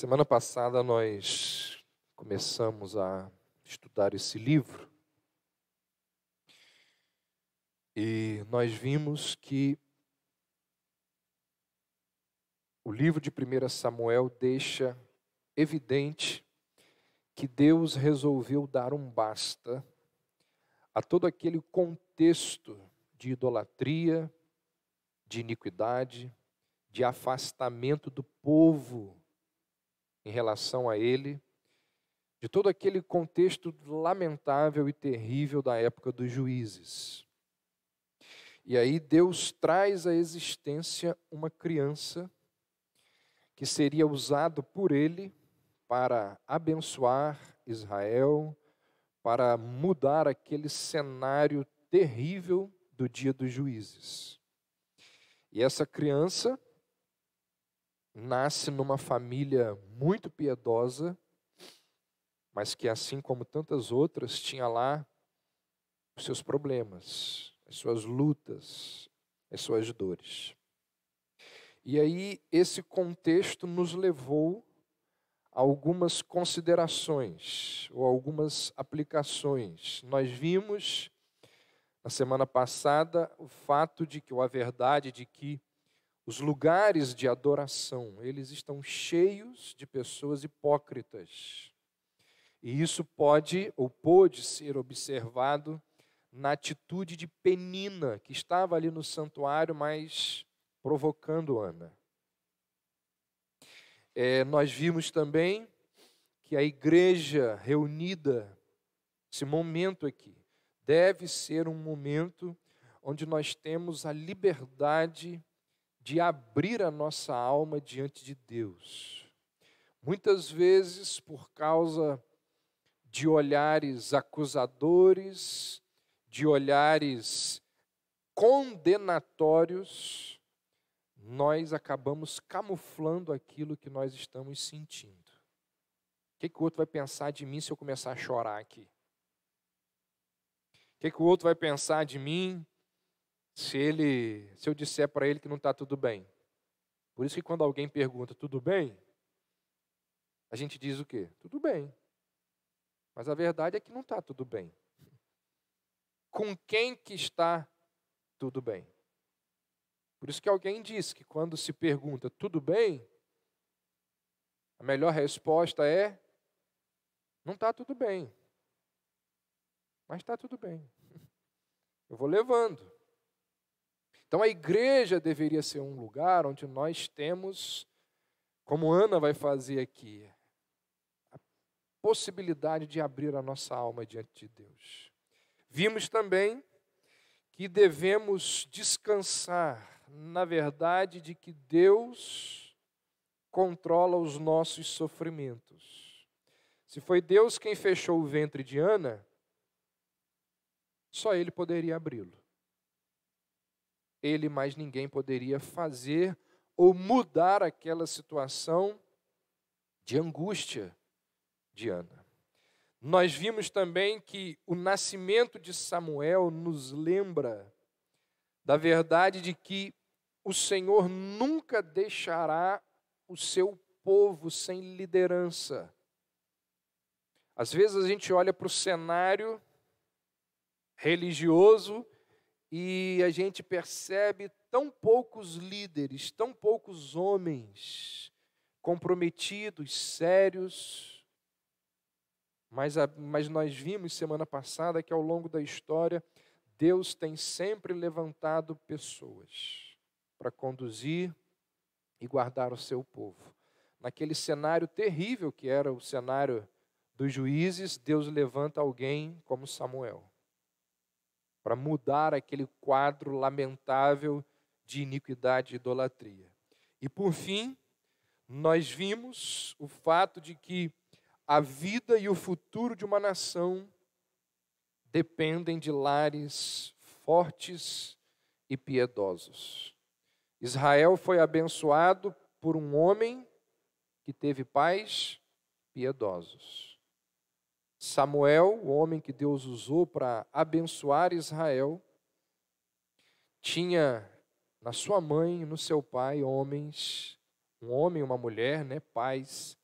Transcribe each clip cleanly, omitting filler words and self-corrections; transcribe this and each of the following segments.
Semana passada nós começamos a estudar esse livro e nós vimos que o livro de 1 Samuel deixa evidente que Deus resolveu dar um basta a todo aquele contexto de idolatria, de iniquidade, de afastamento do povo em relação a ele, de todo aquele contexto lamentável e terrível da época dos juízes. E aí Deus traz à existência uma criança que seria usado por ele para abençoar Israel, para mudar aquele cenário terrível do dia dos juízes. E essa criança nasce numa família muito piedosa, mas que, assim como tantas outras, tinha lá os seus problemas, as suas lutas, as suas dores. E aí esse contexto nos levou a algumas considerações ou algumas aplicações. Nós vimos na semana passada o fato de que, ou a verdade de que, os lugares de adoração, eles estão cheios de pessoas hipócritas. E isso pode ou pôde ser observado na atitude de Penina, que estava ali no santuário, mas provocando Ana. Nós vimos também que a igreja reunida, esse momento aqui, deve ser um momento onde nós temos a liberdade de abrir a nossa alma diante de Deus. Muitas vezes, por causa de olhares acusadores, de olhares condenatórios, nós acabamos camuflando aquilo que nós estamos sentindo. O que o outro vai pensar de mim se eu começar a chorar aqui? O que o outro vai pensar de mim se eu disser para ele que não está tudo bem? Por isso que quando alguém pergunta, tudo bem? A gente diz o quê? Tudo bem. Mas a verdade é que não está tudo bem. Com quem que está tudo bem? Por isso que alguém diz que quando se pergunta, tudo bem? A melhor resposta é, não está tudo bem. Mas está tudo bem. Eu vou levando. Então a igreja deveria ser um lugar onde nós temos, como Ana vai fazer aqui, a possibilidade de abrir a nossa alma diante de Deus. Vimos também que devemos descansar na verdade de que Deus controla os nossos sofrimentos. Se foi Deus quem fechou o ventre de Ana, só Ele poderia abri-lo. Ele mais ninguém poderia fazer ou mudar aquela situação de angústia de Ana. Nós vimos também que o nascimento de Samuel nos lembra da verdade de que o Senhor nunca deixará o seu povo sem liderança. Às vezes a gente olha para o cenário religioso e a gente percebe tão poucos líderes, tão poucos homens comprometidos, sérios. Mas nós vimos semana passada que ao longo da história, Deus tem sempre levantado pessoas para conduzir e guardar o seu povo. Naquele cenário terrível que era o cenário dos juízes, Deus levanta alguém como Samuel, para mudar aquele quadro lamentável de iniquidade e idolatria. E por fim, nós vimos o fato de que a vida e o futuro de uma nação dependem de lares fortes e piedosos. Israel foi abençoado por um homem que teve pais piedosos. Samuel, o homem que Deus usou para abençoar Israel, tinha na sua mãe e no seu pai homens, um homem e uma mulher, pais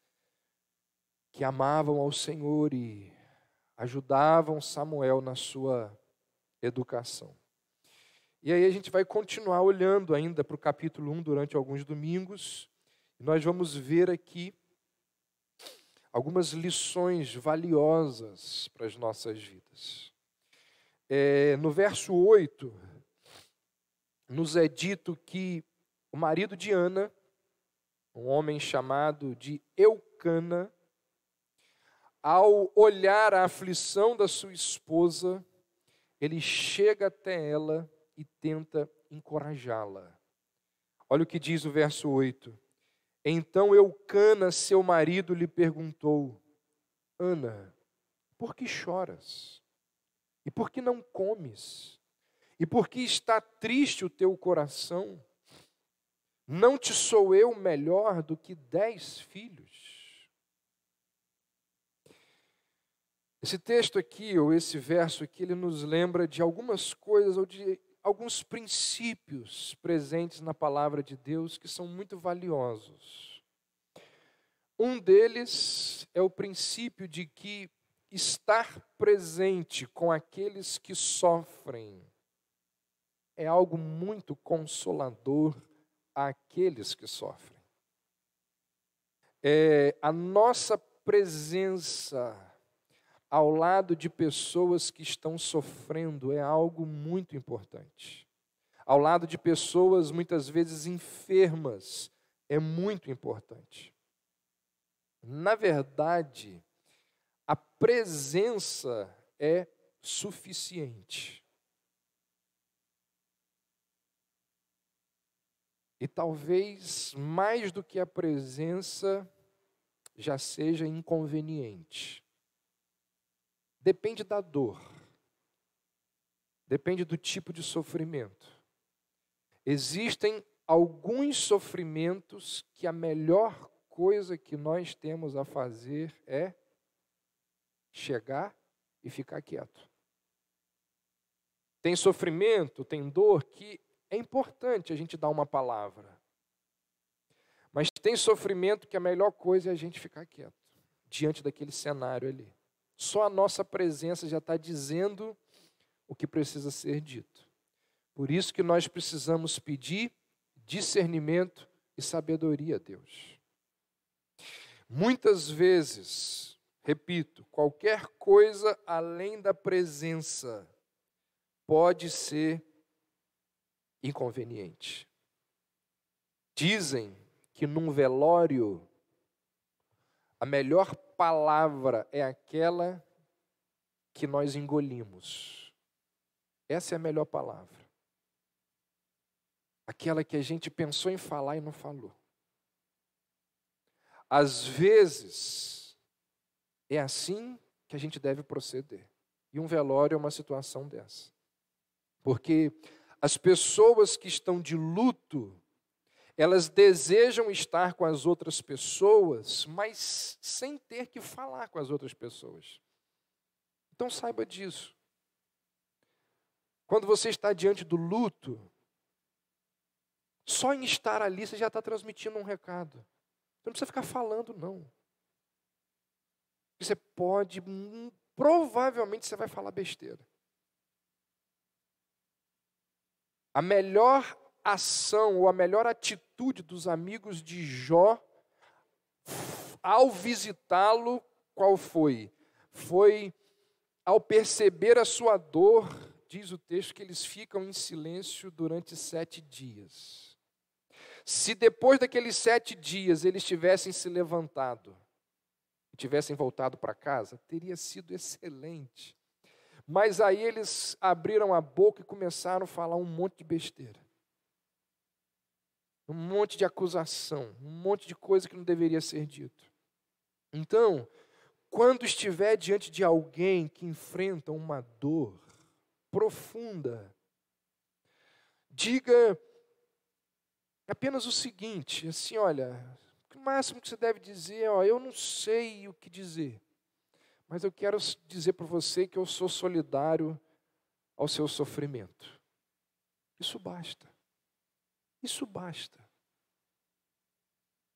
que amavam ao Senhor e ajudavam Samuel na sua educação. E aí a gente vai continuar olhando ainda para o capítulo 1 durante alguns domingos. E nós vamos ver aqui algumas lições valiosas para as nossas vidas. No verso 8, nos é dito que o marido de Ana, um homem chamado de Eucana, ao olhar a aflição da sua esposa, ele chega até ela e tenta encorajá-la. Olha o que diz o verso 8. Então Eucana, seu marido, lhe perguntou: Ana, por que choras? E por que não comes? E por que está triste o teu coração? Não te sou eu melhor do que 10 filhos? Esse texto aqui, ou esse verso aqui, ele nos lembra de algumas coisas, ou de alguns princípios presentes na palavra de Deus que são muito valiosos. Um deles é o princípio de que estar presente com aqueles que sofrem é algo muito consolador àqueles que sofrem. A nossa presença ao lado de pessoas que estão sofrendo é algo muito importante. Ao lado de pessoas muitas vezes enfermas é muito importante. Na verdade, a presença é suficiente. E talvez mais do que a presença já seja inconveniente. Depende da dor. Depende do tipo de sofrimento. Existem alguns sofrimentos que a melhor coisa que nós temos a fazer é chegar e ficar quieto. Tem sofrimento, tem dor que é importante a gente dar uma palavra. Mas tem sofrimento que a melhor coisa é a gente ficar quieto, diante daquele cenário ali. Só a nossa presença já está dizendo o que precisa ser dito. Por isso que nós precisamos pedir discernimento e sabedoria a Deus. Muitas vezes, repito, qualquer coisa além da presença pode ser inconveniente. Dizem que num velório a melhor palavra é aquela que nós engolimos. Essa é a melhor palavra. Aquela que a gente pensou em falar e não falou. Às vezes, é assim que a gente deve proceder. E um velório é uma situação dessa. Porque as pessoas que estão de luto, elas desejam estar com as outras pessoas, mas sem ter que falar com as outras pessoas. Então saiba disso. Quando você está diante do luto, só em estar ali você já está transmitindo um recado. Você não precisa ficar falando, não. Você pode, provavelmente você vai falar besteira. A melhor ação ou a melhor atitude dos amigos de Jó, ao visitá-lo, qual foi? Foi ao perceber a sua dor, diz o texto que eles ficam em silêncio durante 7 dias. Se depois daqueles 7 dias eles tivessem se levantado, e tivessem voltado para casa, teria sido excelente. Mas aí eles abriram a boca e começaram a falar um monte de besteira. Um monte de acusação, um monte de coisa que não deveria ser dito. Então, quando estiver diante de alguém que enfrenta uma dor profunda, diga apenas o seguinte, assim, olha, o máximo que você deve dizer é, eu não sei o que dizer, mas eu quero dizer para você que eu sou solidário ao seu sofrimento. Isso basta. Isso basta.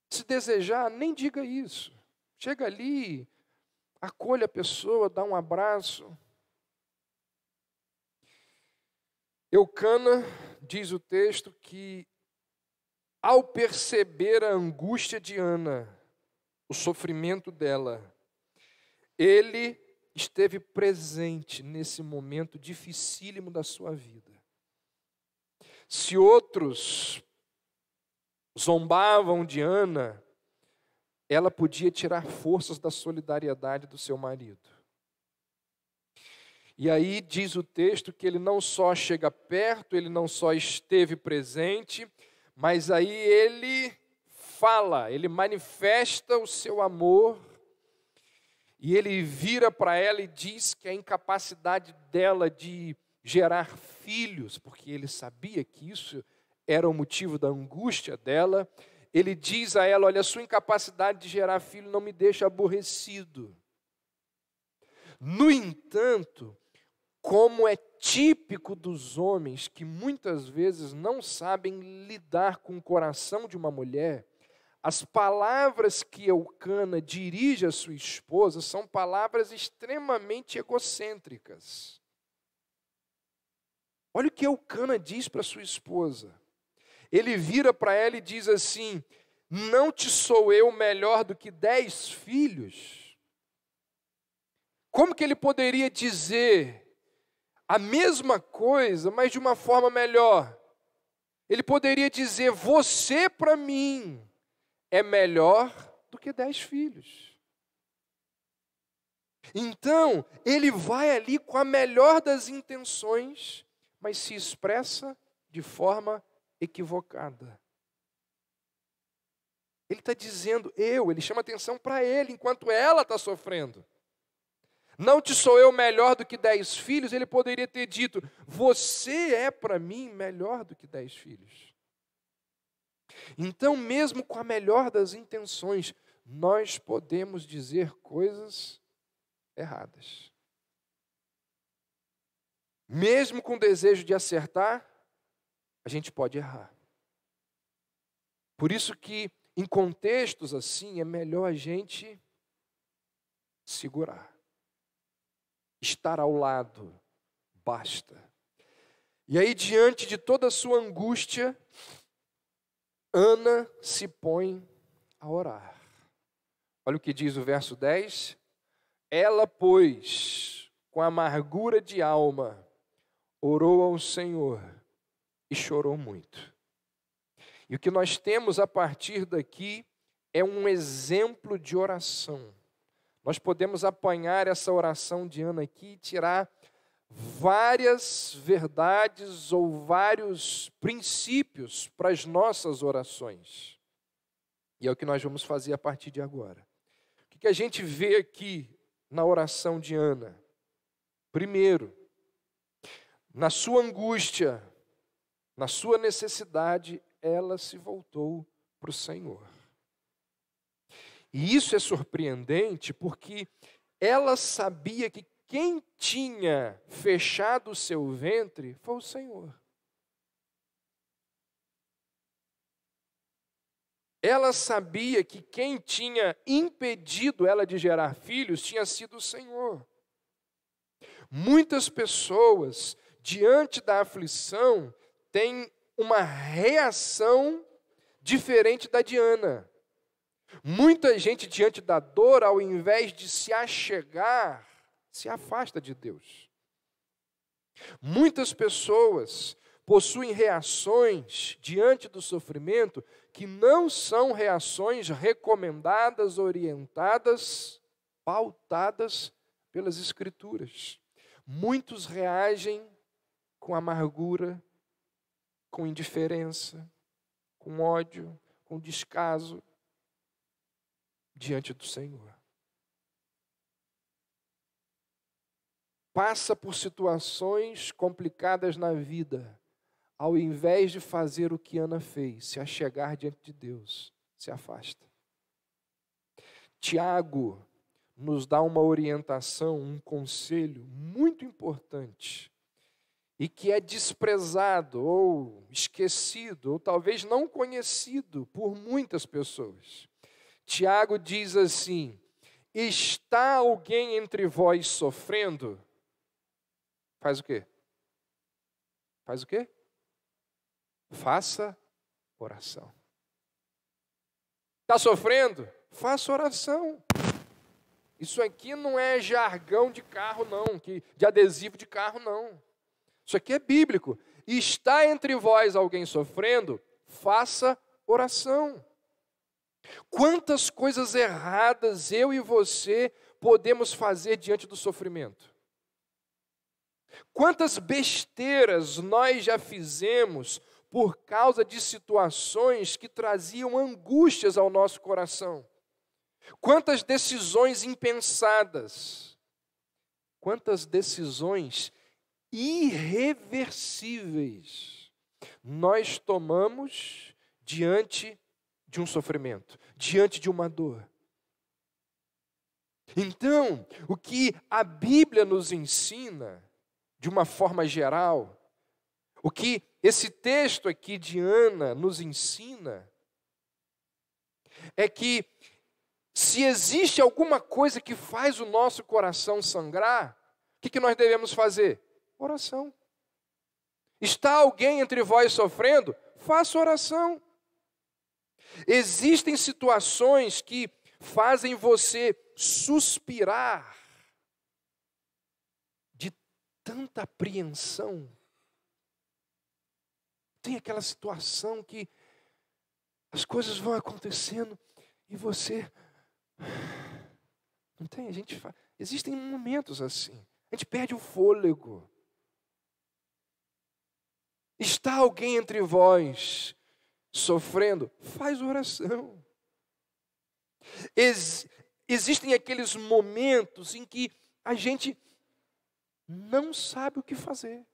Se desejar, nem diga isso. Chega ali, acolha a pessoa, dá um abraço. Eucana, diz o texto, que ao perceber a angústia de Ana, o sofrimento dela, ele esteve presente nesse momento dificílimo da sua vida. Se outros zombavam de Ana, ela podia tirar forças da solidariedade do seu marido. E aí diz o texto que ele não só chega perto, ele não só esteve presente, mas aí ele fala, ele manifesta o seu amor, e ele vira para ela e diz que a incapacidade dela de gerar filhos, porque ele sabia que isso era o motivo da angústia dela, ele diz a ela: olha, a sua incapacidade de gerar filho não me deixa aborrecido. No entanto, como é típico dos homens que muitas vezes não sabem lidar com o coração de uma mulher, as palavras que Eucana dirige à sua esposa são palavras extremamente egocêntricas. Olha o que Eucana diz para sua esposa. Ele vira para ela e diz assim: não te sou eu melhor do que 10 filhos? Como que ele poderia dizer a mesma coisa, mas de uma forma melhor? Ele poderia dizer: você para mim é melhor do que 10 filhos. Então, ele vai ali com a melhor das intenções, mas se expressa de forma equivocada. Ele está dizendo ele chama atenção para ele, enquanto ela está sofrendo. Não te sou eu melhor do que 10 filhos, ele poderia ter dito: você é para mim melhor do que 10 filhos. Então, mesmo com a melhor das intenções, nós podemos dizer coisas erradas. Mesmo com o desejo de acertar, a gente pode errar. Por isso que, em contextos assim, é melhor a gente segurar. Estar ao lado, basta. E aí, diante de toda a sua angústia, Ana se põe a orar. Olha o que diz o verso 10. Ela, pois, com amargura de alma, orou ao Senhor e chorou muito. E o que nós temos a partir daqui é um exemplo de oração. Nós podemos apanhar essa oração de Ana aqui e tirar várias verdades ou vários princípios para as nossas orações. E é o que nós vamos fazer a partir de agora. O que a gente vê aqui na oração de Ana? Primeiro, na sua angústia, na sua necessidade, ela se voltou para o Senhor. E isso é surpreendente porque ela sabia que quem tinha fechado o seu ventre foi o Senhor. Ela sabia que quem tinha impedido ela de gerar filhos tinha sido o Senhor. Muitas pessoas, diante da aflição, têm uma reação diferente da de Ana. Muita gente, diante da dor, ao invés de se achegar, se afasta de Deus. Muitas pessoas possuem reações diante do sofrimento que não são reações recomendadas, orientadas, pautadas pelas Escrituras. Muitos reagem com amargura, com indiferença, com ódio, com descaso diante do Senhor. Passa por situações complicadas na vida, ao invés de fazer o que Ana fez, se achegar diante de Deus, se afasta. Tiago nos dá uma orientação, um conselho muito importante e que é desprezado ou esquecido, ou talvez não conhecido por muitas pessoas. Tiago diz assim: está alguém entre vós sofrendo, faz o quê? Faz o quê? Faça oração. Está sofrendo? Faça oração. Isso aqui não é jargão de carro, não, de adesivo de carro, não. Isso aqui é bíblico. Está entre vós alguém sofrendo? Faça oração. Quantas coisas erradas eu e você podemos fazer diante do sofrimento? Quantas besteiras nós já fizemos por causa de situações que traziam angústias ao nosso coração? Quantas decisões impensadas? Quantas decisões irreversíveis nós tomamos diante de um sofrimento, diante de uma dor? Então, o que a Bíblia nos ensina, de uma forma geral, o que esse texto aqui de Ana nos ensina, é que se existe alguma coisa que faz o nosso coração sangrar, o que nós devemos fazer? Oração. Está alguém entre vós sofrendo? Faça oração. Existem situações que fazem você suspirar de tanta apreensão. Tem aquela situação que as coisas vão acontecendo e você... Não tem? Existem momentos assim. A gente perde o fôlego. Está alguém entre vós sofrendo? Faz oração. Existem aqueles momentos em que a gente não sabe o que fazer.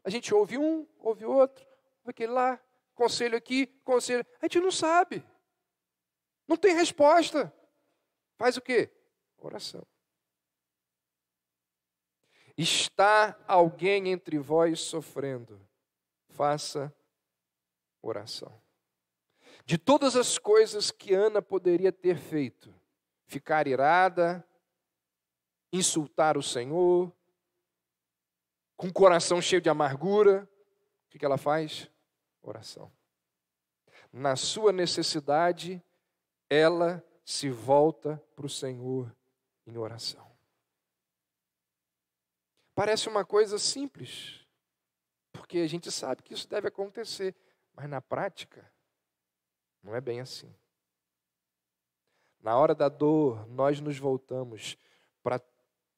A gente ouve um, ouve outro, ouve aquele lá, conselho aqui, conselho. A gente não sabe. Não tem resposta. Faz o quê? Oração. Está alguém entre vós sofrendo? Faça oração. De todas as coisas que Ana poderia ter feito, ficar irada, insultar o Senhor, com o coração cheio de amargura, o que ela faz? Oração. Na sua necessidade, ela se volta para o Senhor em oração. Parece uma coisa simples, porque a gente sabe que isso deve acontecer, mas na prática, não é bem assim. Na hora da dor, nós nos voltamos para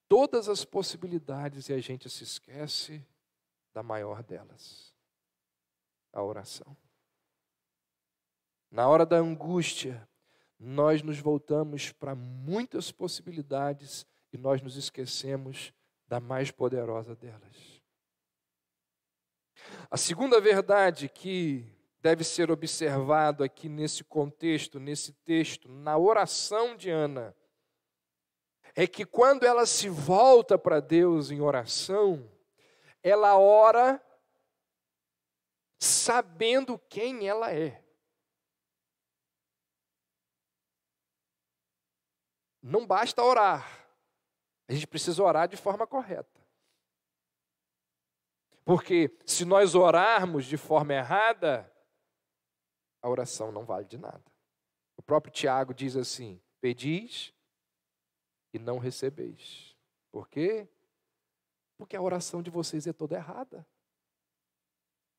todas as possibilidades e a gente se esquece da maior delas, a oração. Na hora da angústia, nós nos voltamos para muitas possibilidades e nós nos esquecemos da mais poderosa delas. A segunda verdade que deve ser observado aqui nesse contexto, nesse texto, na oração de Ana, é que quando ela se volta para Deus em oração, ela ora sabendo quem ela é. Não basta orar, a gente precisa orar de forma correta. Porque se nós orarmos de forma errada, a oração não vale de nada. O próprio Tiago diz assim: pedis e não recebeis. Por quê? Porque a oração de vocês é toda errada.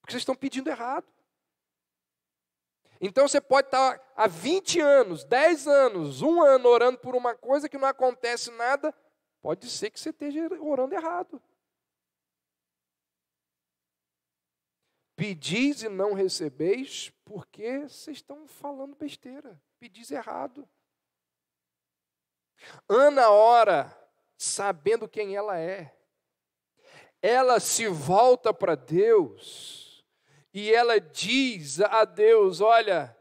Porque vocês estão pedindo errado. Então você pode estar há 20 anos, 10 anos, 1 ano orando por uma coisa que não acontece nada. Pode ser que você esteja orando errado. Pedis e não recebeis, porque vocês estão falando besteira. Pedis errado. Ana ora sabendo quem ela é. Ela se volta para Deus e ela diz a Deus, olha,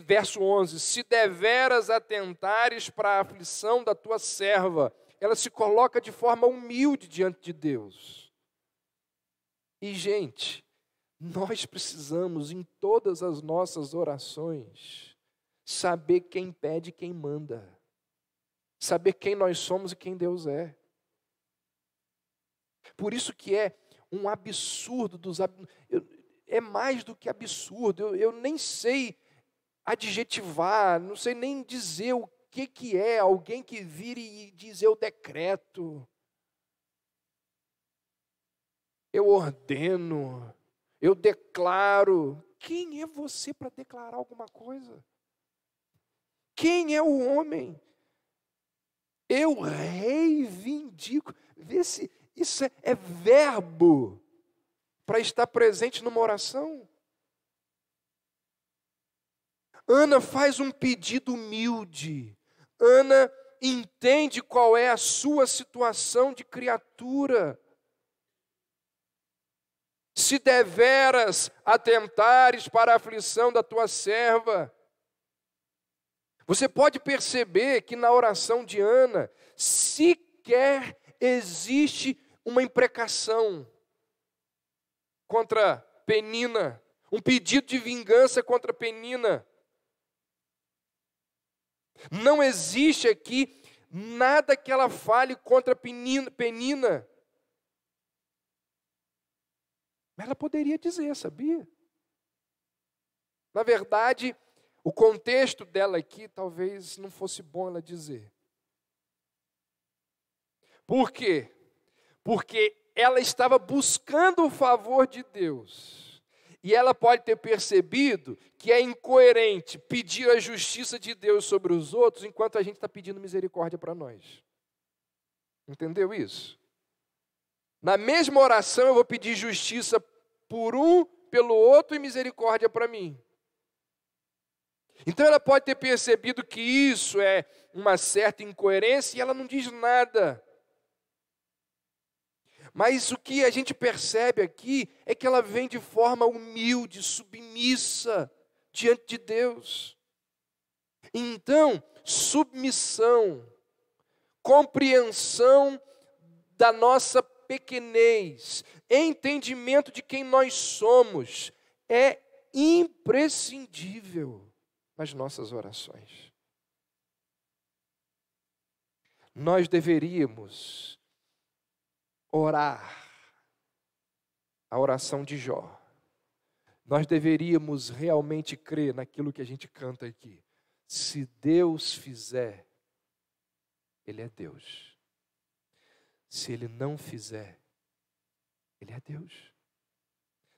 verso 11, se deveras atentares para a aflição da tua serva, ela se coloca de forma humilde diante de Deus. E, gente, nós precisamos, em todas as nossas orações, saber quem pede e quem manda. Saber quem nós somos e quem Deus é. Por isso que é um absurdo é mais do que absurdo. Eu nem sei adjetivar, não sei nem dizer o que é alguém que vire e diz eu decreto, eu ordeno, eu declaro. Quem é você para declarar alguma coisa? Quem é o homem? Eu reivindico. Vê se isso é verbo para estar presente numa oração. Ana faz um pedido humilde. Ana entende qual é a sua situação de criatura. Se deveras atentares para a aflição da tua serva. Você pode perceber que na oração de Ana, sequer existe uma imprecação contra Penina, um pedido de vingança contra Penina. Não existe aqui nada que ela fale contra Penina. Mas ela poderia dizer, sabia? Na verdade, o contexto dela aqui talvez não fosse bom ela dizer. Por quê? Porque ela estava buscando o favor de Deus. E ela pode ter percebido que é incoerente pedir a justiça de Deus sobre os outros enquanto a gente está pedindo misericórdia para nós. Entendeu isso? Na mesma oração eu vou pedir justiça por um, pelo outro e misericórdia para mim. Então ela pode ter percebido que isso é uma certa incoerência e ela não diz nada. Mas o que a gente percebe aqui é que ela vem de forma humilde, submissa diante de Deus. Então, submissão, compreensão da nossa pequenez, entendimento de quem nós somos, é imprescindível nas nossas orações. Nós deveríamos orar a oração de Jó. Nós deveríamos realmente crer naquilo que a gente canta aqui. Se Deus fizer, Ele é Deus. Se Ele não fizer, Ele é Deus.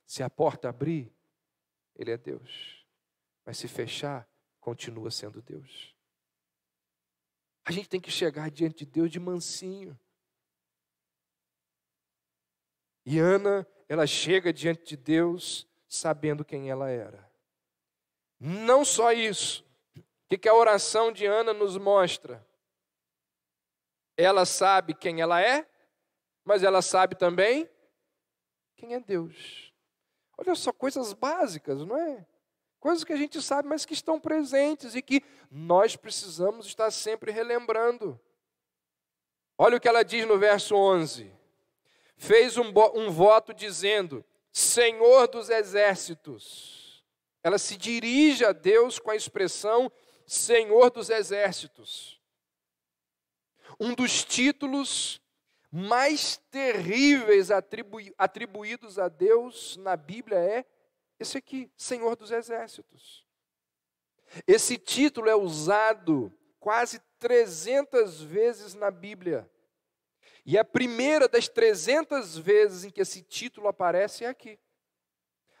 Se a porta abrir, Ele é Deus. Mas se fechar, continua sendo Deus. A gente tem que chegar diante de Deus de mansinho. E Ana, ela chega diante de Deus sabendo quem ela era. Não só isso. O que a oração de Ana nos mostra? Ela sabe quem ela é, mas ela sabe também quem é Deus. Olha só, coisas básicas, não é? Coisas que a gente sabe, mas que estão presentes e que nós precisamos estar sempre relembrando. Olha o que ela diz no verso 11. Fez um voto dizendo, Senhor dos exércitos. Ela se dirige a Deus com a expressão Senhor dos exércitos. Um dos títulos mais terríveis atribuídos a Deus na Bíblia é esse aqui, Senhor dos exércitos. Esse título é usado quase 300 vezes na Bíblia. E a primeira das 300 vezes em que esse título aparece é aqui.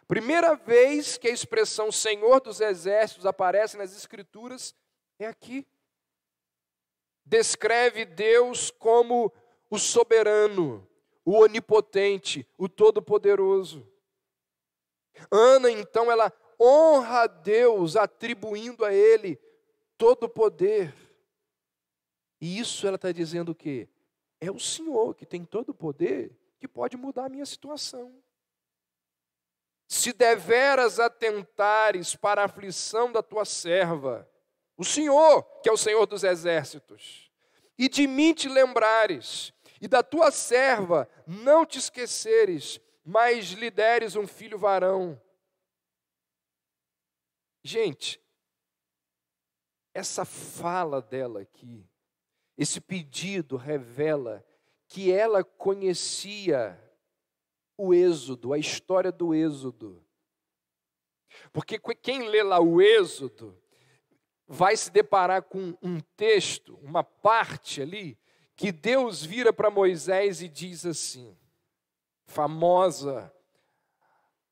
Primeira vez que a expressão Senhor dos Exércitos aparece nas Escrituras é aqui. Descreve Deus como o soberano, o onipotente, o todo-poderoso. Ana, então, ela honra a Deus, atribuindo a Ele todo o poder. E isso ela está dizendo o quê? É o Senhor que tem todo o poder, que pode mudar a minha situação. Se deveras atentares para a aflição da tua serva, o Senhor, que é o Senhor dos exércitos, e de mim te lembrares, e da tua serva não te esqueceres, mas lhe deres um filho varão. Gente, essa fala dela aqui, esse pedido revela que ela conhecia o Êxodo, a história do Êxodo. Porque quem lê lá o Êxodo vai se deparar com um texto, uma parte ali, que Deus vira para Moisés e diz assim, famoso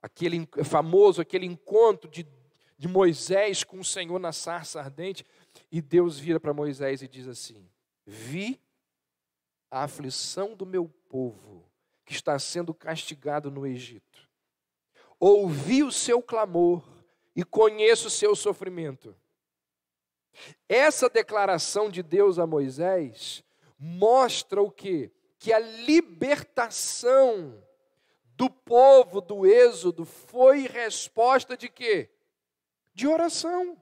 aquele encontro de Moisés com o Senhor na sarça ardente, e Deus vira para Moisés e diz assim, vi a aflição do meu povo, que está sendo castigado no Egito. Ouvi o seu clamor e conheço o seu sofrimento. Essa declaração de Deus a Moisés mostra o quê? Que a libertação do povo do Êxodo foi resposta de quê? De oração.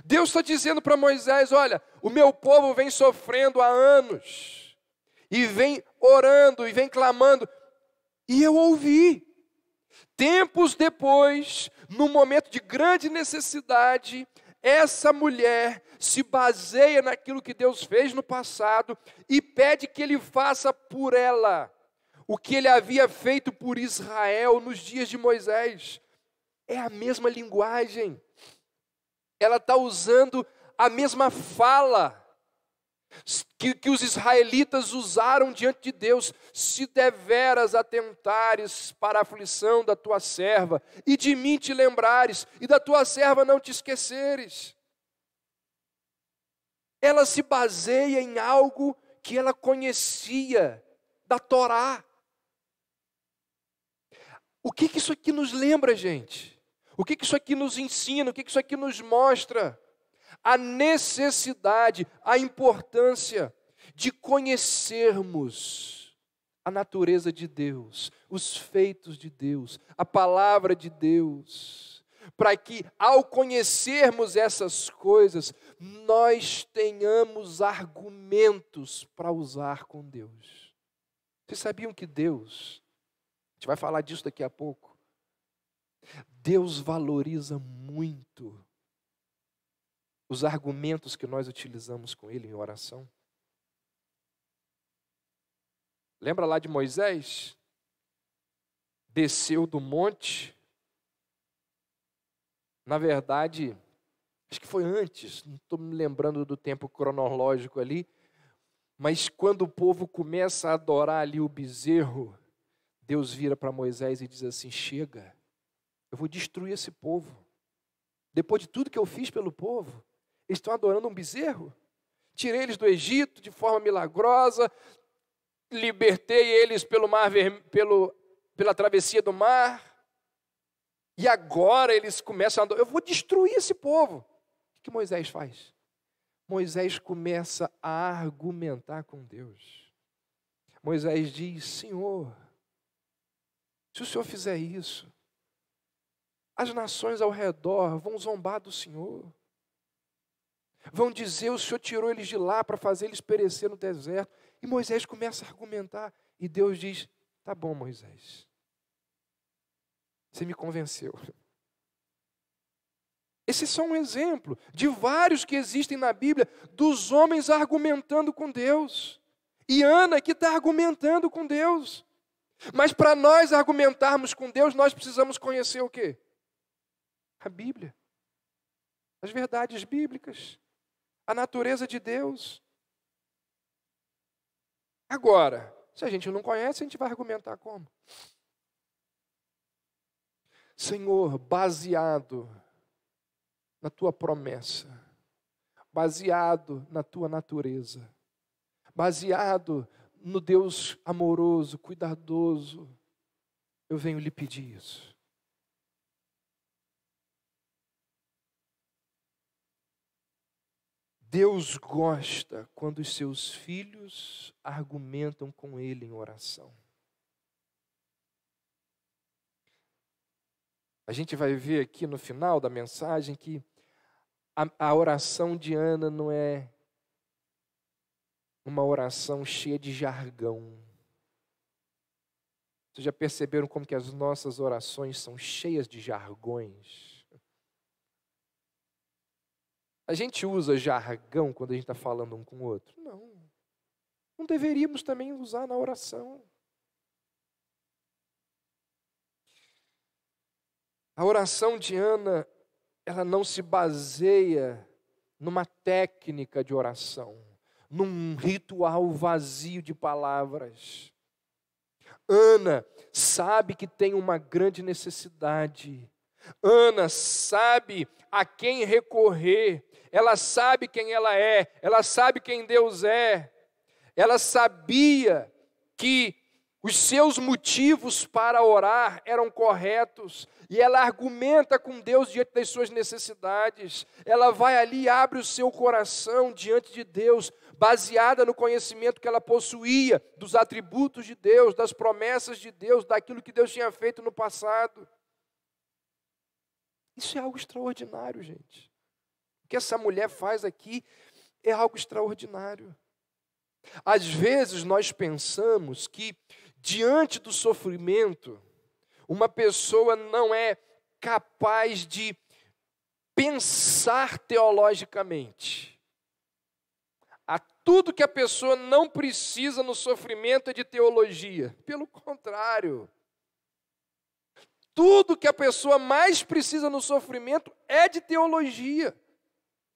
Deus está dizendo para Moisés, olha, o meu povo vem sofrendo há anos, e vem orando, e vem clamando, e eu ouvi. Tempos depois, num momento de grande necessidade, essa mulher se baseia naquilo que Deus fez no passado e pede que Ele faça por ela o que Ele havia feito por Israel nos dias de Moisés. É a mesma linguagem. Ela está usando a mesma fala que os israelitas usaram diante de Deus. Se deveras atentares para a aflição da tua serva, e de mim te lembrares, e da tua serva não te esqueceres. Ela se baseia em algo que ela conhecia da Torá. O que isso aqui nos lembra, gente? O que isso aqui nos ensina? O que isso aqui nos mostra? A necessidade, a importância de conhecermos a natureza de Deus, os feitos de Deus, a palavra de Deus, para que ao conhecermos essas coisas, nós tenhamos argumentos para usar com Deus. Vocês sabiam que Deus, a gente vai falar disso daqui a pouco, Deus valoriza muito os argumentos que nós utilizamos com Ele em oração? Lembra lá de Moisés? Desceu do monte. Na verdade, acho que foi antes, não estou me lembrando do tempo cronológico ali, mas quando o povo começa a adorar ali o bezerro, Deus vira para Moisés e diz assim, chega, eu vou destruir esse povo. Depois de tudo que eu fiz pelo povo, eles estão adorando um bezerro. Tirei eles do Egito de forma milagrosa, libertei eles pela travessia do mar, e agora eles começam a adorar. Eu vou destruir esse povo. O que Moisés faz? Moisés começa a argumentar com Deus. Moisés diz, Senhor, se o Senhor fizer isso, as nações ao redor vão zombar do Senhor. Vão dizer, o Senhor tirou eles de lá para fazer eles perecer no deserto. E Moisés começa a argumentar. E Deus diz, tá bom, Moisés. Você me convenceu. Esse é só um exemplo de vários que existem na Bíblia, dos homens argumentando com Deus. E Ana que está argumentando com Deus. Mas para nós argumentarmos com Deus, nós precisamos conhecer o quê? A Bíblia. As verdades bíblicas. A natureza de Deus. Agora, se a gente não conhece, a gente vai argumentar como? Senhor, baseado na tua promessa, baseado na tua natureza, baseado no Deus amoroso, cuidadoso, eu venho lhe pedir isso. Deus gosta quando os seus filhos argumentam com Ele em oração. A gente vai ver aqui no final da mensagem que a oração de Ana não é uma oração cheia de jargão. Vocês já perceberam como que as nossas orações são cheias de jargões? A gente usa jargão quando a gente está falando um com o outro? Não. Não deveríamos também usar na oração. A oração de Ana, ela não se baseia numa técnica de oração, num ritual vazio de palavras. Ana sabe que tem uma grande necessidade. Ana sabe a quem recorrer. Ela sabe quem ela é. Ela sabe quem Deus é. Ela sabia que os seus motivos para orar eram corretos. E ela argumenta com Deus diante das suas necessidades. Ela vai ali e abre o seu coração diante de Deus, baseada no conhecimento que ela possuía dos atributos de Deus, das promessas de Deus, daquilo que Deus tinha feito no passado. Isso é algo extraordinário, gente. O que essa mulher faz aqui é algo extraordinário. Às vezes nós pensamos que diante do sofrimento, uma pessoa não é capaz de pensar teologicamente. Tudo que a pessoa não precisa no sofrimento é de teologia. Pelo contrário. Tudo que a pessoa mais precisa no sofrimento é de teologia.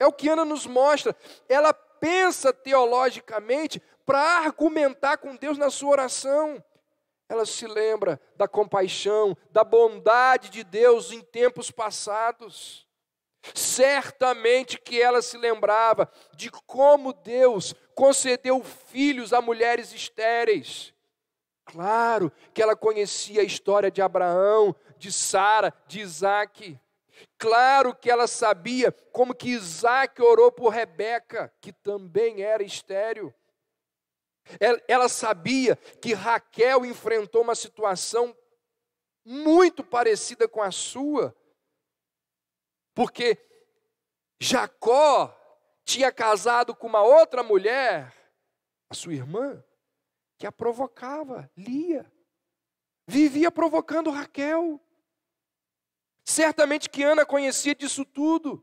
É o que Ana nos mostra. Ela pensa teologicamente para argumentar com Deus na sua oração. Ela se lembra da compaixão, da bondade de Deus em tempos passados. Certamente que ela se lembrava de como Deus concedeu filhos a mulheres estéreis. Claro que ela conhecia a história de Abraão, de Sara, de Isaac. Claro que ela sabia como que Isaac orou por Rebeca, que também era estéril. Ela sabia que Raquel enfrentou uma situação muito parecida com a sua, porque Jacó tinha casado com uma outra mulher, a sua irmã, que a provocava, Lia. Vivia provocando Raquel. Certamente que Ana conhecia disso tudo.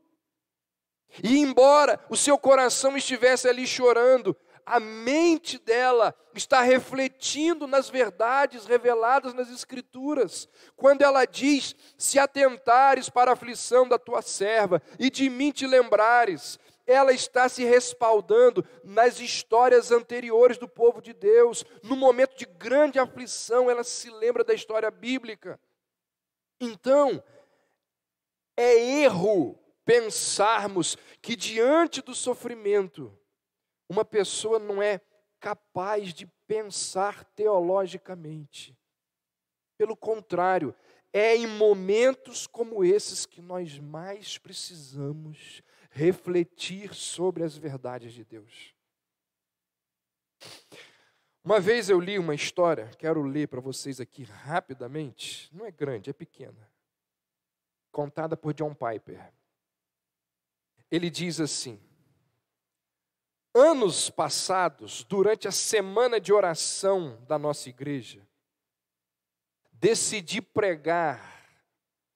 E embora o seu coração estivesse ali chorando, a mente dela está refletindo nas verdades reveladas nas Escrituras. Quando ela diz, se atentares para a aflição da tua serva e de mim te lembrares, ela está se respaldando nas histórias anteriores do povo de Deus. No momento de grande aflição, ela se lembra da história bíblica. Então, é erro pensarmos que diante do sofrimento, uma pessoa não é capaz de pensar teologicamente. Pelo contrário, é em momentos como esses que nós mais precisamos refletir sobre as verdades de Deus. Uma vez eu li uma história, quero ler para vocês aqui rapidamente, não é grande, é pequena, contada por John Piper. Ele diz assim: anos passados, durante a semana de oração da nossa igreja, decidi pregar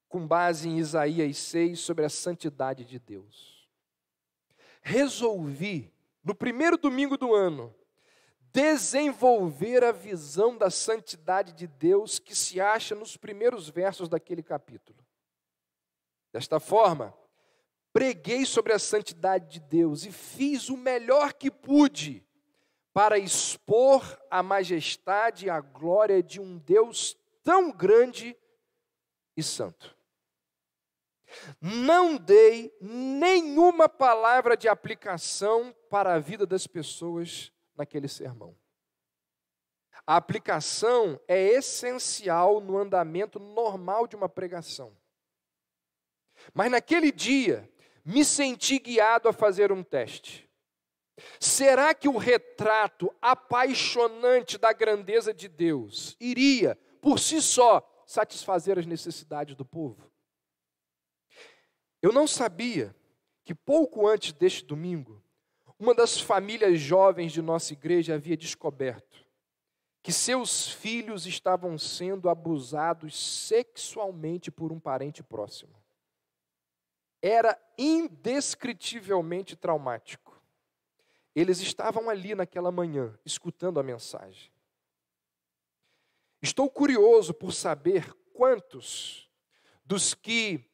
com base em Isaías 6 sobre a santidade de Deus. Resolvi, no primeiro domingo do ano, desenvolver a visão da santidade de Deus que se acha nos primeiros versos daquele capítulo. Desta forma, preguei sobre a santidade de Deus e fiz o melhor que pude para expor a majestade e a glória de um Deus tão grande e santo. Não dei nenhuma palavra de aplicação para a vida das pessoas naquele sermão. A aplicação é essencial no andamento normal de uma pregação. Mas naquele dia, me senti guiado a fazer um teste. Será que o retrato apaixonante da grandeza de Deus iria, por si só, satisfazer as necessidades do povo? Eu não sabia que pouco antes deste domingo, uma das famílias jovens de nossa igreja havia descoberto que seus filhos estavam sendo abusados sexualmente por um parente próximo. era indescritivelmente traumático. Eles estavam ali naquela manhã, escutando a mensagem. Estou curioso por saber quantos dos que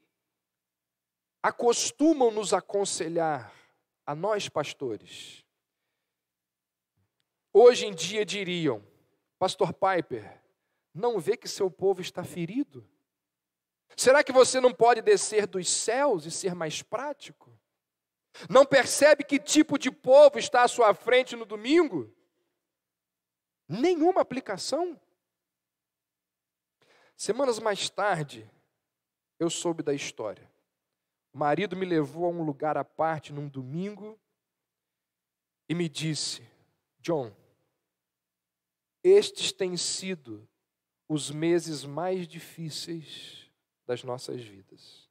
acostumam nos aconselhar, a nós pastores, hoje em dia diriam: Pastor Piper, não vê que seu povo está ferido? Será que você não pode descer dos céus e ser mais prático? Não percebe que tipo de povo está à sua frente no domingo? Nenhuma aplicação. Semanas mais tarde, eu soube da história. O marido me levou a um lugar à parte num domingo e me disse: John, estes têm sido os meses mais difíceis das nossas vidas.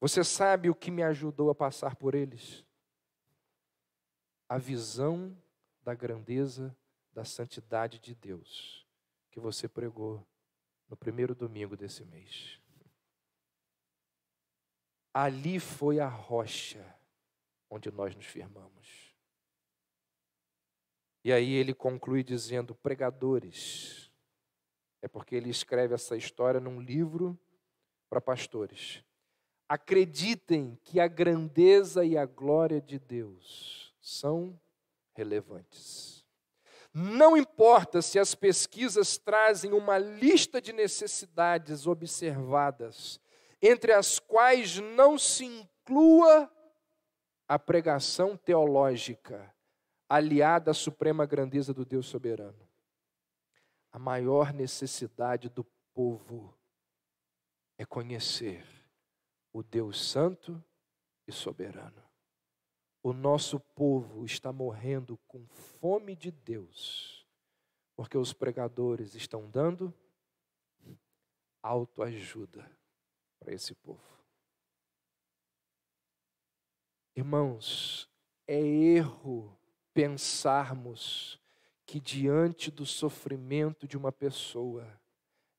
Você sabe o que me ajudou a passar por eles? A visão da grandeza, da santidade de Deus, que você pregou no primeiro domingo desse mês. Ali foi a rocha onde nós nos firmamos. E aí ele conclui dizendo: pregadores, é porque ele escreve essa história num livro para pastores. Acreditem que a grandeza e a glória de Deus são relevantes. Não importa se as pesquisas trazem uma lista de necessidades observadas, entre as quais não se inclua a pregação teológica, aliada à suprema grandeza do Deus soberano. A maior necessidade do povo é conhecer o Deus santo e soberano. O nosso povo está morrendo com fome de Deus, porque os pregadores estão dando autoajuda para esse povo. Irmãos, é erro pensarmos que diante do sofrimento de uma pessoa,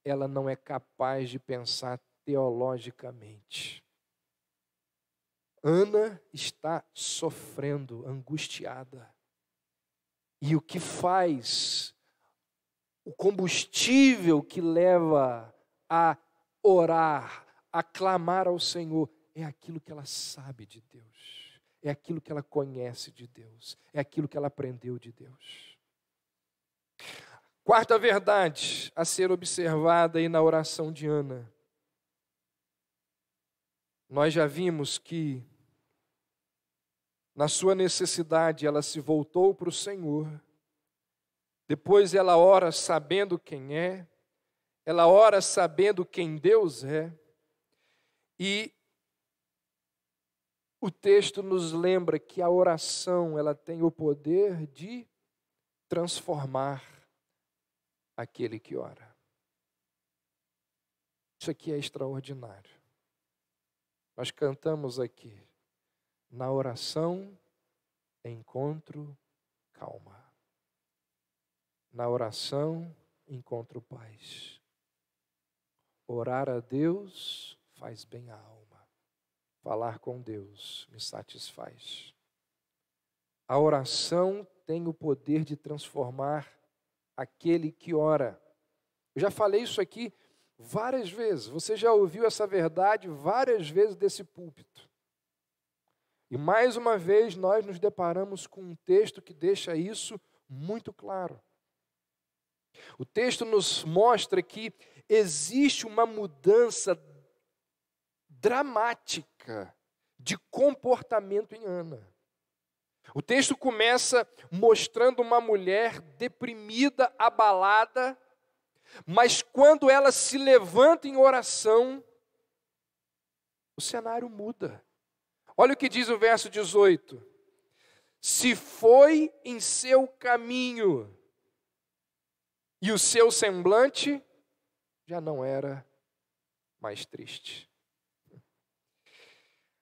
ela não é capaz de pensar teologicamente. Ana está sofrendo, angustiada. E o que faz, o combustível que leva a orar, a clamar ao Senhor, é aquilo que ela sabe de Deus, é aquilo que ela conhece de Deus, é aquilo que ela aprendeu de Deus. Quarta verdade a ser observada aí na oração de Ana. Nós já vimos que na sua necessidade ela se voltou para o Senhor. Depois ela ora sabendo quem é. Ela ora sabendo quem Deus é. E o texto nos lembra que a oração ela tem o poder de transformar aquele que ora. Isso aqui é extraordinário. Nós cantamos aqui: na oração encontro calma. Na oração encontro paz. Orar a Deus faz bem à alma. Falar com Deus me satisfaz. A oração tem o poder de transformar aquele que ora. Eu já falei isso aqui várias vezes. Você já ouviu essa verdade várias vezes desse púlpito. E mais uma vez nós nos deparamos com um texto que deixa isso muito claro. O texto nos mostra que existe uma mudança dramática de comportamento em Ana. O texto começa mostrando uma mulher deprimida, abalada, mas quando ela se levanta em oração, o cenário muda. Olha o que diz o verso 18. Se foi em seu caminho, e o seu semblante já não era mais triste.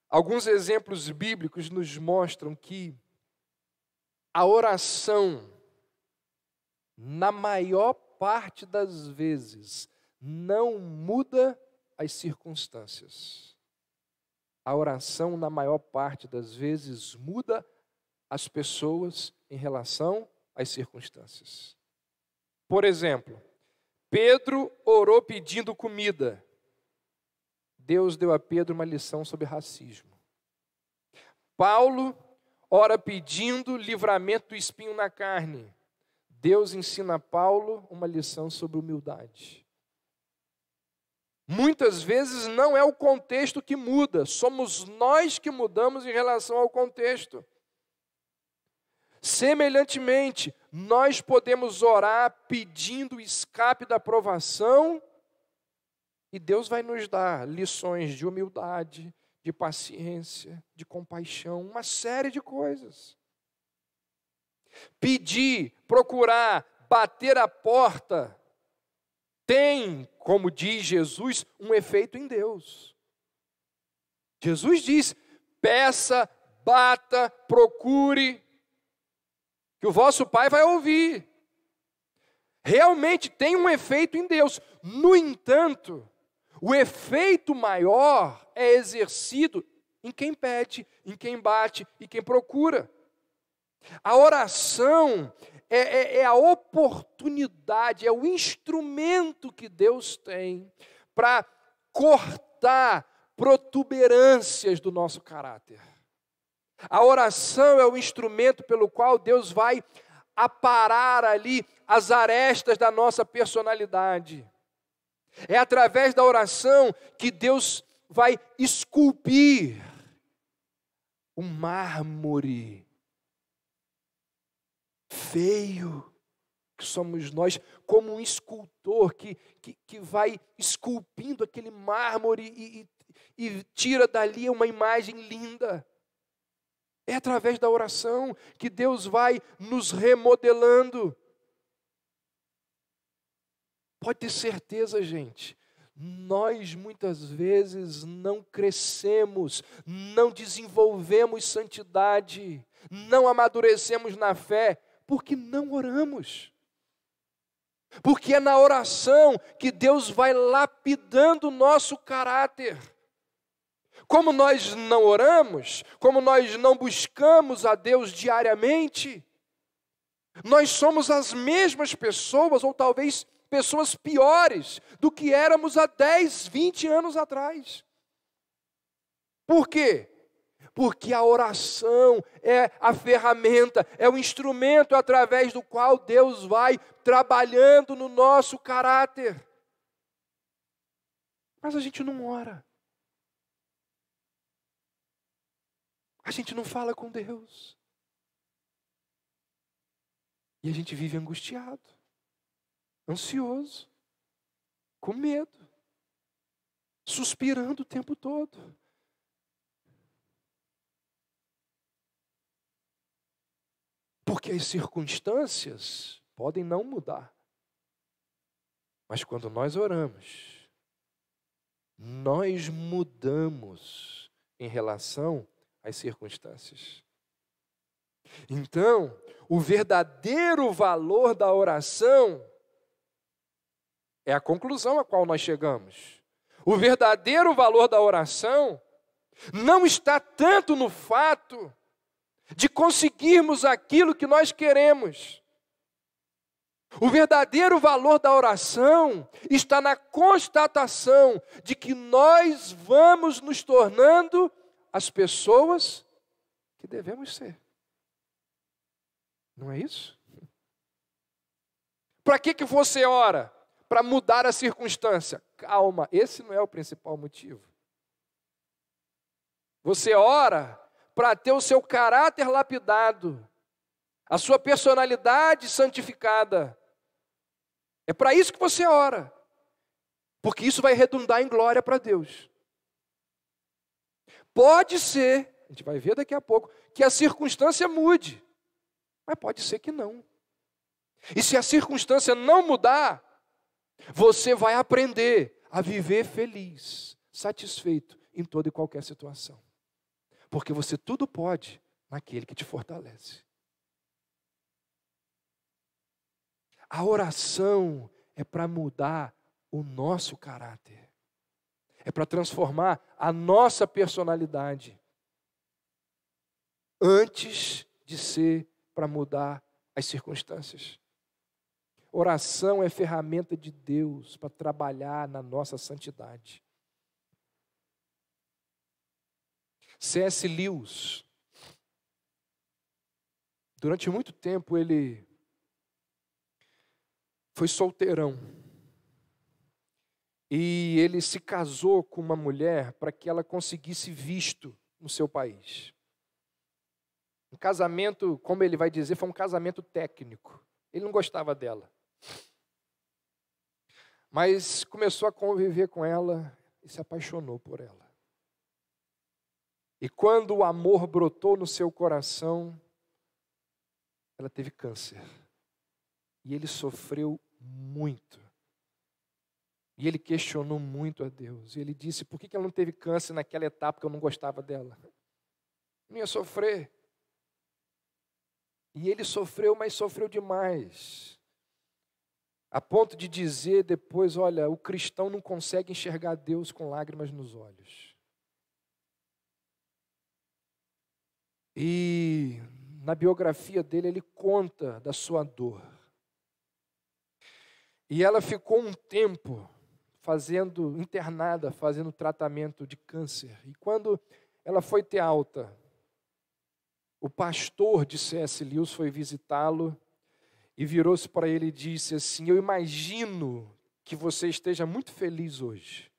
Alguns exemplos bíblicos nos mostram que a oração, na maior parte das vezes, não muda as circunstâncias. A oração, na maior parte das vezes, muda as pessoas em relação às circunstâncias. Por exemplo, Pedro orou pedindo comida. Deus deu a Pedro uma lição sobre racismo. Paulo ora pedindo livramento do espinho na carne. Deus ensina a Paulo uma lição sobre humildade. Muitas vezes não é o contexto que muda, somos nós que mudamos em relação ao contexto. Semelhantemente, nós podemos orar pedindo o escape da provação e Deus vai nos dar lições de humildade, de paciência, de compaixão, uma série de coisas. Pedir, procurar, bater a porta, tem, como diz Jesus, um efeito em Deus. Jesus diz: peça, bata, procure, que o vosso Pai vai ouvir. Realmente tem um efeito em Deus. No entanto, o efeito maior é exercido em quem pede, em quem bate e quem procura. A oração é a oportunidade, é o instrumento que Deus tem para cortar protuberâncias do nosso caráter. A oração é o instrumento pelo qual Deus vai aparar ali as arestas da nossa personalidade. É através da oração que Deus vai esculpir o mármore feio que somos nós, como um escultor que vai esculpindo aquele mármore e tira dali uma imagem linda. É através da oração que Deus vai nos remodelando. Pode ter certeza, gente, nós muitas vezes não crescemos, não desenvolvemos santidade, não amadurecemos na fé, porque não oramos. Porque é na oração que Deus vai lapidando o nosso caráter. Como nós não oramos, como nós não buscamos a Deus diariamente, nós somos as mesmas pessoas, ou talvez pessoas piores do que éramos há 10, 20 anos atrás. Por quê? Porque a oração é a ferramenta, é o instrumento através do qual Deus vai trabalhando no nosso caráter. Mas a gente não ora. A gente não fala com Deus. E a gente vive angustiado, ansioso, com medo, suspirando o tempo todo. Porque as circunstâncias podem não mudar. Mas quando nós oramos, nós mudamos em relação às circunstâncias. Então, o verdadeiro valor da oração é a conclusão a qual nós chegamos. O verdadeiro valor da oração não está tanto no fato de conseguirmos aquilo que nós queremos. O verdadeiro valor da oração está na constatação de que nós vamos nos tornando as pessoas que devemos ser. Não é isso? Para que você ora? Para mudar a circunstância. Calma, esse não é o principal motivo. Você ora para ter o seu caráter lapidado, a sua personalidade santificada. É para isso que você ora, porque isso vai redundar em glória para Deus. Pode ser, a gente vai ver daqui a pouco, que a circunstância mude, mas pode ser que não. E se a circunstância não mudar, você vai aprender a viver feliz, satisfeito em toda e qualquer situação. Porque você tudo pode naquele que te fortalece. A oração é para mudar o nosso caráter. É para transformar a nossa personalidade. Antes de ser para mudar as circunstâncias. Oração é ferramenta de Deus para trabalhar na nossa santidade. C.S. Lewis, durante muito tempo ele foi solteirão. E ele se casou com uma mulher para que ela conseguisse visto no seu país. Um casamento, como ele vai dizer, foi um casamento técnico. Ele não gostava dela. Mas começou a conviver com ela e se apaixonou por ela. E quando o amor brotou no seu coração, ela teve câncer. E ele sofreu muito. E ele questionou muito a Deus. E ele disse, por que ela não teve câncer naquela etapa que eu não gostava dela? Não ia sofrer. E ele sofreu, mas sofreu demais. A ponto de dizer depois, olha, o cristão não consegue enxergar Deus com lágrimas nos olhos. E na biografia dele, ele conta da sua dor. E ela ficou um tempo internada, fazendo tratamento de câncer. E quando ela foi ter alta, o pastor de C.S. Lewis foi visitá-lo e virou-se para ele e disse assim, eu imagino que você esteja muito feliz hoje.